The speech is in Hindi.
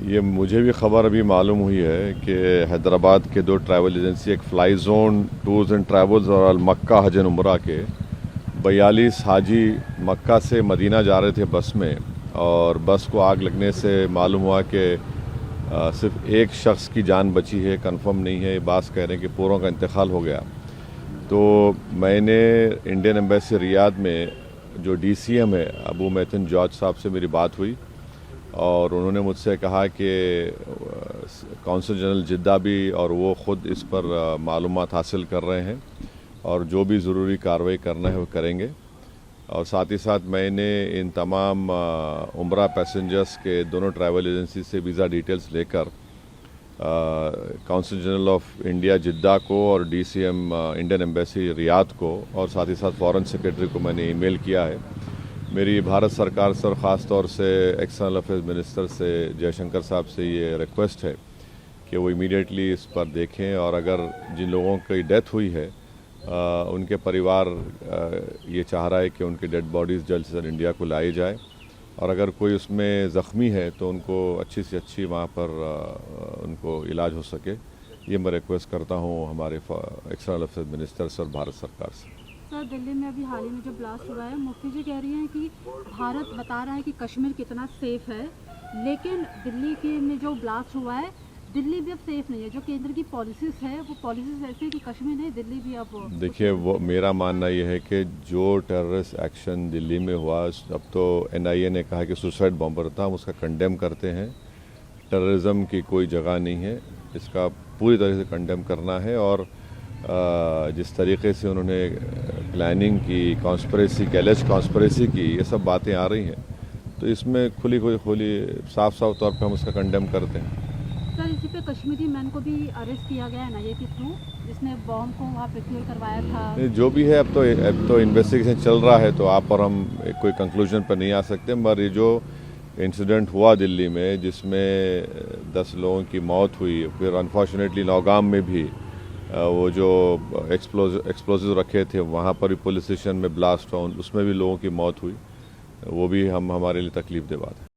ये मुझे भी खबर अभी मालूम हुई है कि हैदराबाद के दो ट्रैवल एजेंसी, एक fly zone tours and travels और अल मक्का हज एंड उम्रा के 42 हाजी मक्का से मदीना जा रहे थे बस में, और बस को आग लगने से मालूम हुआ कि सिर्फ एक शख्स की जान बची है, कंफर्म नहीं है। बास कह रहे हैं कि पूरों का इंतकाल हो गया। तो मैंने इंडियन एम्बेसी रियाद में जो DCM है अबू मैथन जॉर्ज साहब से मेरी बात हुई, और उन्होंने मुझसे कहा कि कौंसल जनरल जिद्दा भी और वो ख़ुद इस पर मालूमात हासिल कर रहे हैं और जो भी ज़रूरी कार्रवाई करना है वो करेंगे। और साथ ही साथ मैंने इन तमाम उम्रा पैसेंजर्स के दोनों ट्रैवल एजेंसी से वीज़ा डिटेल्स लेकर कौंसल जनरल ऑफ इंडिया जिद्दा को और DCM इंडियन एम्बेसी रियाद को और साथ ही साथ फॉरेन सेक्रेटरी को मैंने ईमेल किया है। मेरी भारत सरकार से और ख़ास तौर से एक्सटर्नल अफेयर्स मिनिस्टर से जयशंकर साहब से ये रिक्वेस्ट है कि वो इमीडिएटली इस पर देखें, और अगर जिन लोगों की डेथ हुई है उनके परिवार ये चाह रहा है कि उनकी डेड बॉडीज़ जल्द से जल्द इंडिया को लाई जाए, और अगर कोई उसमें ज़ख्मी है तो उनको अच्छी से अच्छी वहाँ पर उनको इलाज हो सके। ये मैं रिक्वेस्ट करता हूँ हमारे एक्सटर्नल अफेयर्स मिनिस्टर से और भारत सरकार से। सर, दिल्ली में अभी हाल ही में जो ब्लास्ट हुआ है, मुफ्ती जी कह रही हैं कि भारत बता रहा है कि कश्मीर कितना सेफ़ है, लेकिन दिल्ली के में जो ब्लास्ट हुआ है, दिल्ली भी अब सेफ़ नहीं है। जो केंद्र की पॉलिसीज़ है वो पॉलिसीज़ ऐसी है कि कश्मीर नहीं, दिल्ली भी अब देखिए, वो मेरा मानना ये है कि जो टेररिस्ट एक्शन दिल्ली में हुआ, अब तो NIA ने कहा कि सुसाइड बॉम्बर था, हम उसका कंडेम करते हैं। टेररिज्म की कोई जगह नहीं है, इसका पूरी तरह से कंडेम करना है। और जिस तरीके से उन्होंने प्लानिंग की, कॉन्स्पिरेसी की, एलिज कॉन्स्पिरेसी की, ये सब बातें आ रही हैं, तो इसमें खुली साफ साफ तौर पर हम उसका कंडेम करते हैं। सर, इसी पे कश्मीरी मैन को भी अरेस्ट किया गया है NIA के थ्रू, जिसने बॉम्ब को वहाँ प्रिक्योर करवाया था। जो भी है, अब तो इन्वेस्टिगेशन चल रहा है, तो आप और हम कोई कंक्लूजन पर नहीं आ सकते। मगर ये जो इंसिडेंट हुआ दिल्ली में, जिसमें 10 लोगों की मौत हुई, फिर अनफॉर्चुनेटली नौगाम में भी वो जो एक्सप्लोजिव रखे थे वहाँ पर भी पुलिस स्टेशन में ब्लास्ट हुआ, उसमें भी लोगों की मौत हुई। वो भी हमारे लिए तकलीफ दे बात है।